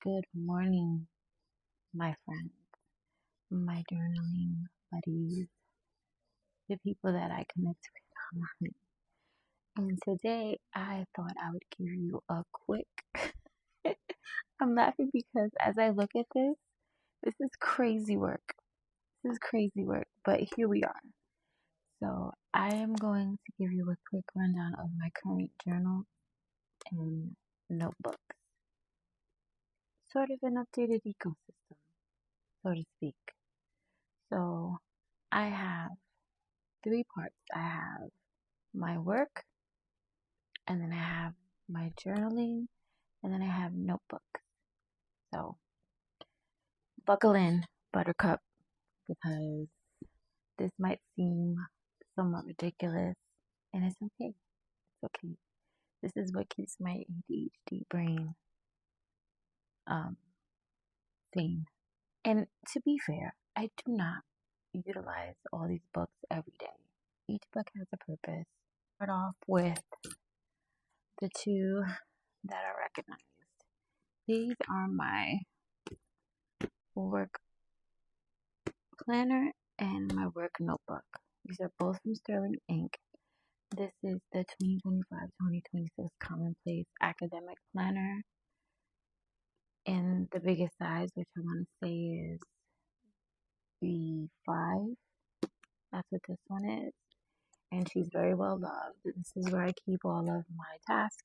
Good morning, my friends, my journaling buddies, the people that I connect with online. And today I thought I would give you a quick. I'm laughing because as I look at this is crazy work. This is crazy work, but here we are. So I am going to give you a quick rundown of my current journal and notebook. Sort of an updated ecosystem, so to speak. So I have three parts. I have my work, and then I have my journaling, and then I have notebooks. So buckle in, Buttercup, because this might seem somewhat ridiculous, and it's okay. It's okay. This is what keeps my ADHD brain um, sane. And to be fair, I do not utilize all these books every day. Each book has a purpose. Start off with the two that are recognized. These are my work planner and my work notebook. These are both from Sterling Ink. This is the 2025-2026 Commonplace Academic Planner in the biggest size, which I want to say is B5. That's what this one is. And she's very well loved. This is where I keep all of my tasks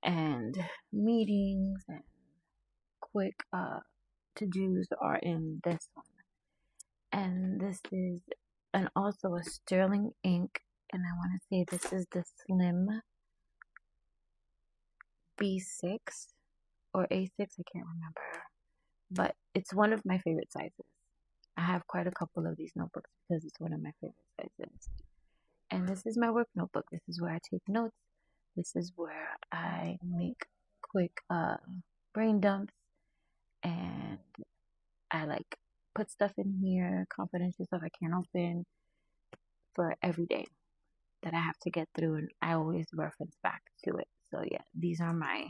and meetings and quick to-dos are in this one. And this is also a Sterling Ink, and I want to say this is the Slim B6 or A6, I can't remember, but it's one of my favorite sizes. I have quite a couple of these notebooks because it's one of my favorite sizes. And this is my work notebook. This is where I take notes. This is where I make quick brain dumps, and I like put stuff in here, confidential stuff I can't open for every day that I have to get through, and I always reference back to it. So yeah, these are my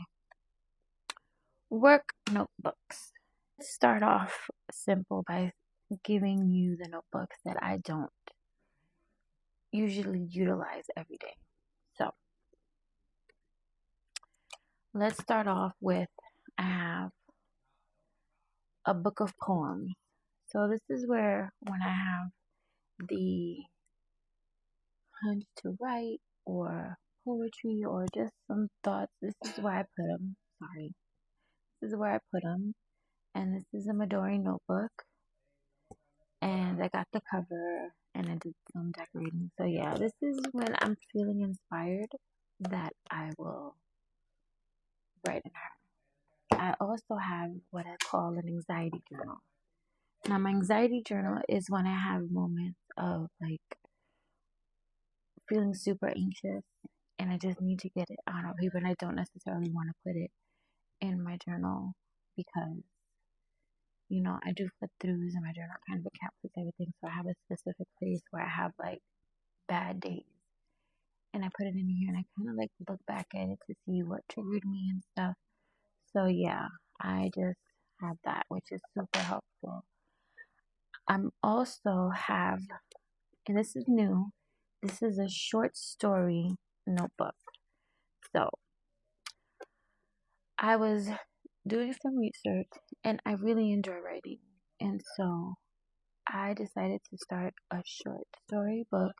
work notebooks. Let's start off simple by giving you the notebooks that I don't usually utilize every day. So let's start off with I have a book of poems. So this is where when I have the hunch to write or poetry or just some thoughts, this is where I put them. Sorry. This is where I put them. And this is a Midori notebook. And I got the cover and I did some decorating. So yeah, this is when I'm feeling inspired that I will write in her. I also have what I call an anxiety journal. Now my anxiety journal is when I have moments of like feeling super anxious and I just need to get it out on paper, and I don't necessarily want to put it in my journal because I do flip throughs and my journal kind of encapsulates everything. So I have a specific place where I have like bad days and I put it in here and I kind of like look back at it to see what triggered me and stuff. So yeah, I just have that, which is super helpful. I'm also have, and this is new, this is a short story notebook. So I was doing some research and I really enjoy writing. And so I decided to start a short story book,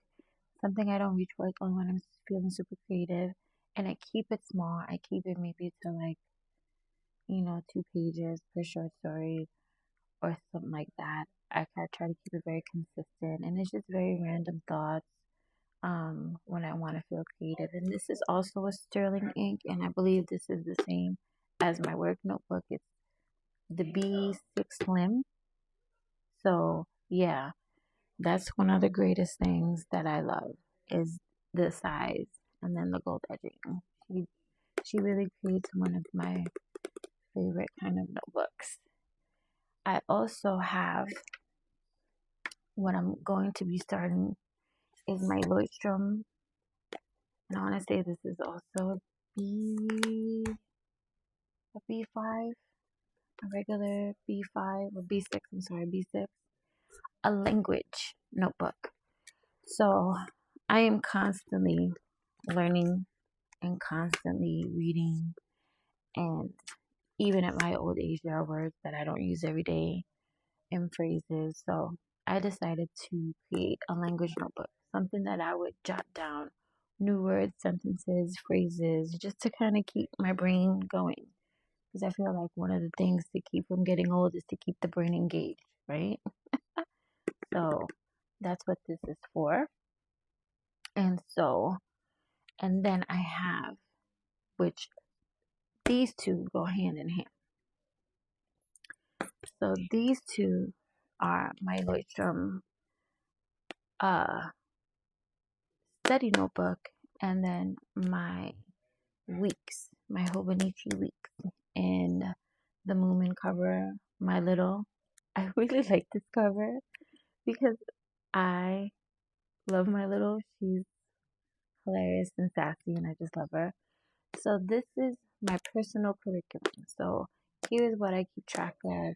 something I don't reach for only when I'm feeling super creative. And I keep it small. I keep it maybe to like, 2 pages per short story or something like that. I try to keep it very consistent, and it's just very random thoughts when I want to feel creative. And this is also a Sterling Ink, and I believe this is the same as my work notebook. It's the B6 Slim. So yeah, that's one of the greatest things that I love is the size and then the gold edging. She really creates one of my favorite kind of notebooks. I also have what I'm going to be starting is my Leuchtturm. And I want to say this is also a B5. a regular B5 or B6, I'm sorry, B6, a language notebook. So I am constantly learning and constantly reading, and even at my old age, there are words that I don't use every day and phrases. So I decided to create a language notebook, something that I would jot down new words, sentences, phrases, just to kind of keep my brain going. Because I feel like one of the things to keep from getting old is to keep the brain engaged, right? So that's what this is for. And so, and then I have, which these two go hand in hand. So these two are my Leuchtturm study notebook, and then my weeks, my Hobonichi weeks, and the Moomin cover, my little. I really like this cover because I love my little. She's hilarious and sassy, and I just love her. So this is my personal curriculum. So here's what I keep track of: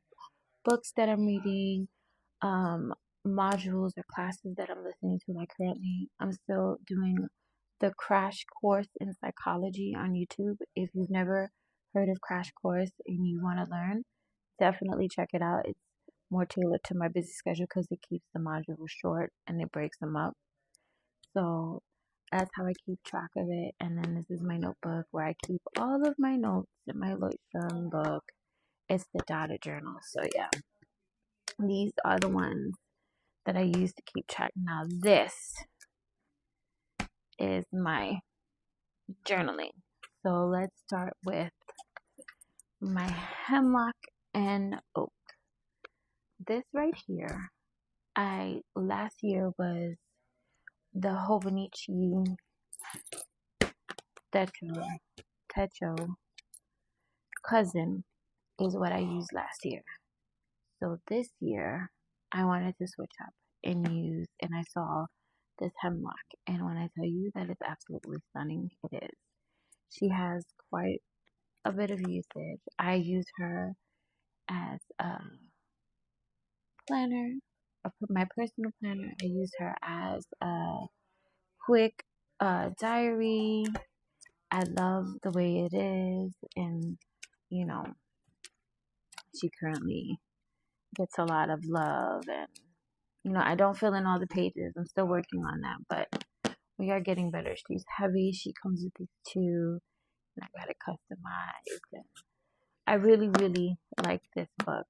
books that I'm reading, um, modules or classes that I'm listening to. Like currently, I'm still doing the Crash Course in Psychology on YouTube. If you've never heard of Crash Course and you want to learn, definitely check it out. It's more tailored to my busy schedule because it keeps the modules short and it breaks them up. So that's how I keep track of it. And then this is my notebook where I keep all of my notes in my Leuchtturm book. It's the dotted journal. So yeah, these are the ones that I use to keep track. Now this is my journaling. So let's start with my hemlock and oak. This right here, I last year was the Hobonichi Techo cousin is what I used last year. So this year, I wanted to switch up and use, and I saw this hemlock. And when I tell you that it's absolutely stunning, it is. She has quite a bit of usage. I use her as a planner, my personal planner. I use her as a quick diary. I love the way it is, and you know, she currently gets a lot of love, and I don't fill in all the pages. I'm still working on that, but we are getting better. She's heavy. She comes with these two, and I got it customized. And I really, really like this book.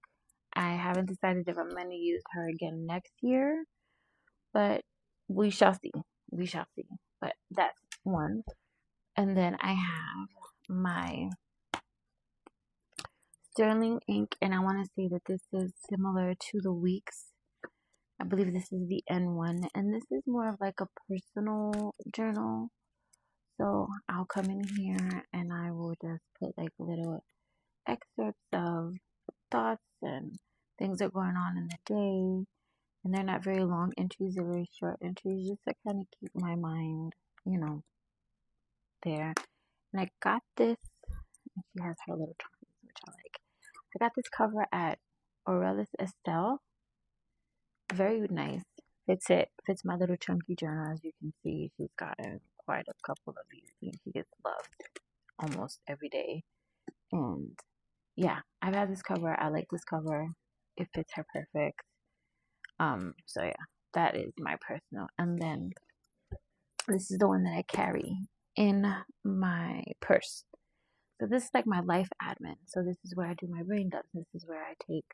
I haven't decided if I'm going to use her again next year, but we shall see. We shall see. But that's one. And then I have my Sterling ink, and I want to say that this is similar to the Weeks. I believe this is the N1, and this is more of like a personal journal. So I'll come in here and I will just put like little excerpts of thoughts and things that are going on in the day. And they're not very long entries, they're very short entries, just to kind of keep my mind, there. And I got this, and she has her little charms, which I like. I got this cover at Aurelis Estelle. Very nice. Fits my little chunky journal. As you can see, she's gotten quite a couple of these. She gets loved almost every day. And yeah, I've had this cover. I like this cover. It fits her perfect. So yeah, that is my personal. And then this is the one that I carry in my purse. So this is like my life admin. So this is where I do my brain dumps. This is where I take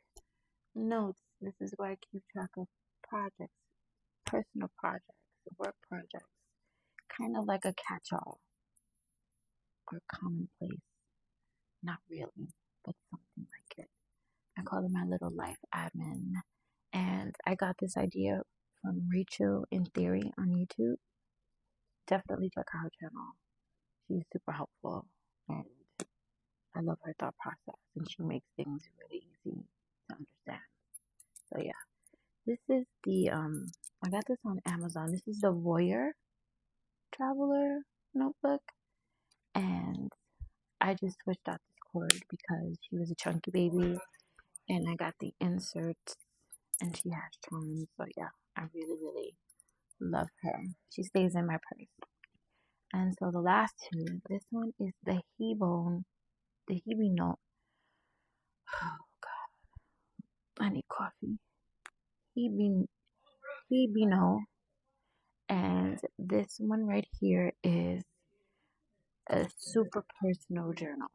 notes. This is where I keep track of projects, personal projects, work projects. Kind of like a catch-all or commonplace. Not really, but something like it. I call it my little life admin. And I got this idea from Rachel in Theory on YouTube. Definitely check out her channel. She's super helpful, and I love her thought process, and she makes things really easy to understand. So yeah, this is the I got this on Amazon. This is the Voyeur Traveler notebook, and I just switched out this record because she was a chunky baby, and I got the inserts, and she has charms. So yeah, I really, really love her. She stays in my purse. And so the last two, this one is the Hebone, the Hibino. Oh God, I need coffee. Hibino, and this one right here is a super personal journal.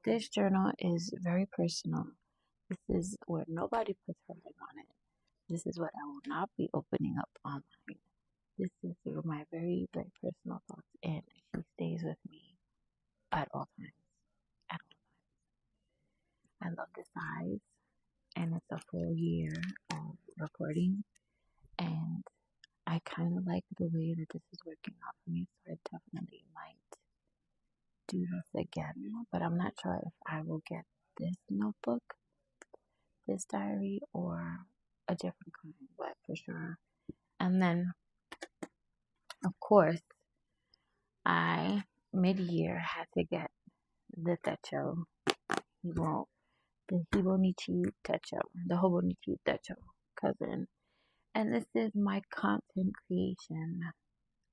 This journal is very personal. This is where nobody puts her name on it. This is what I will not be opening up online. This is my very, very personal thoughts, and she stays with me at all times. At all times. I love the size, and it's a full year of recording, and I kind of like the way that this is working out for me, so I definitely might do this again, but I'm not sure if I will get this notebook, this diary, or a different kind, but for sure. And then, of course, I mid-year had to get the Techo, Hibo, the Hibonichi Techo, the Hobonichi Techo cousin. And this is my content creation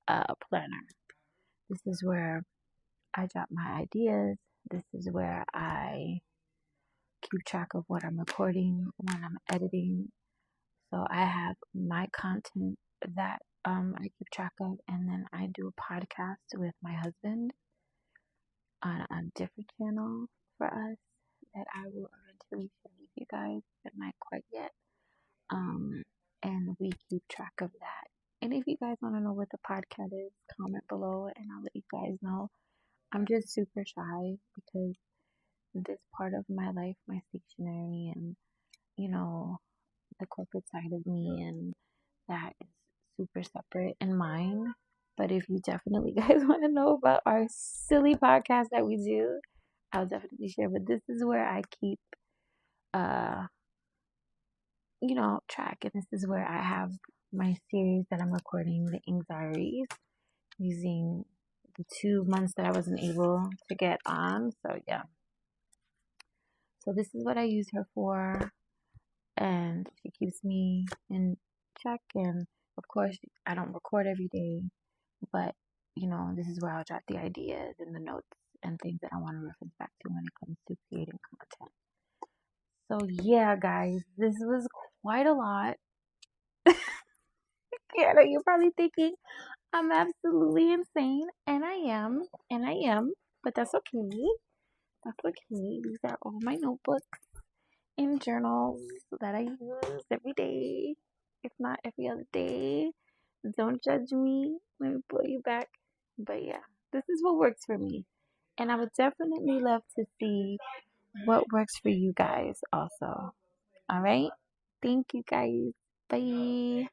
planner. This is where I jot my ideas. This is where I keep track of what I'm recording, when I'm editing. So I have my content that I keep track of, and then I do a podcast with my husband on a different channel for us that I will eventually share with you guys, but not quite yet. And we keep track of that. And if you guys want to know what the podcast is, comment below and I'll let you guys know. I'm just super shy because this part of my life, my stationery and, the corporate side of me, and that is super separate in mine. But if you definitely guys want to know about our silly podcast that we do, I'll definitely share. But this is where I keep, track. And this is where I have my series that I'm recording, the Anxieties, using the 2 months that I wasn't able to get on. So yeah. So this is what I use her for. And she keeps me in check. And of course, I don't record every day, but this is where I'll jot the ideas and the notes and things that I want to reference back to when it comes to creating content. So yeah, guys, this was quite a lot. Yeah, I know you're probably thinking I'm absolutely insane, and I am, but that's okay. That's okay. These are all my notebooks and journals that I use every day, if not every other day. Don't judge me. Let me pull you back. But yeah, this is what works for me. And I would definitely love to see what works for you guys also. All right? Thank you guys. Bye.